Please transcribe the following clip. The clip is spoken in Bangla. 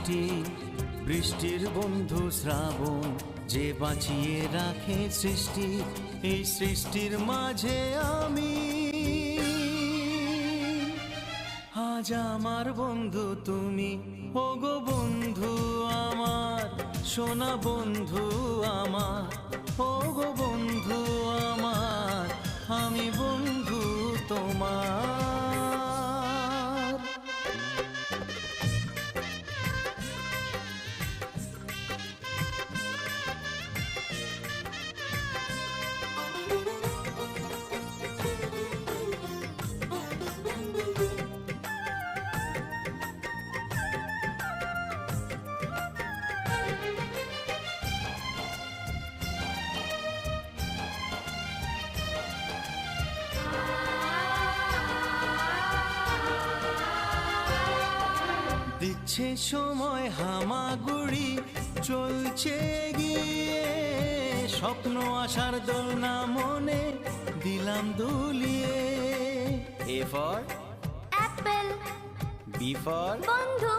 বৃষ্টি, বৃষ্টির বন্ধু শ্রাবণ, যে বাঁচিয়ে রাখে সৃষ্টি। এই সৃষ্টির মাঝে আমি, আজ আমার বন্ধু তুমি। ওগো বন্ধু আমার, সোনা বন্ধু আমার, ওগো বন্ধু আমার, আমি বন্ধু তোমার। দিচ্ছে সময় হামাগুড়ি, চলছে গিয়ে স্বপ্ন আশার দোলনা মনে দিলাম দুলিয়ে। A for apple, B for বন্ধু।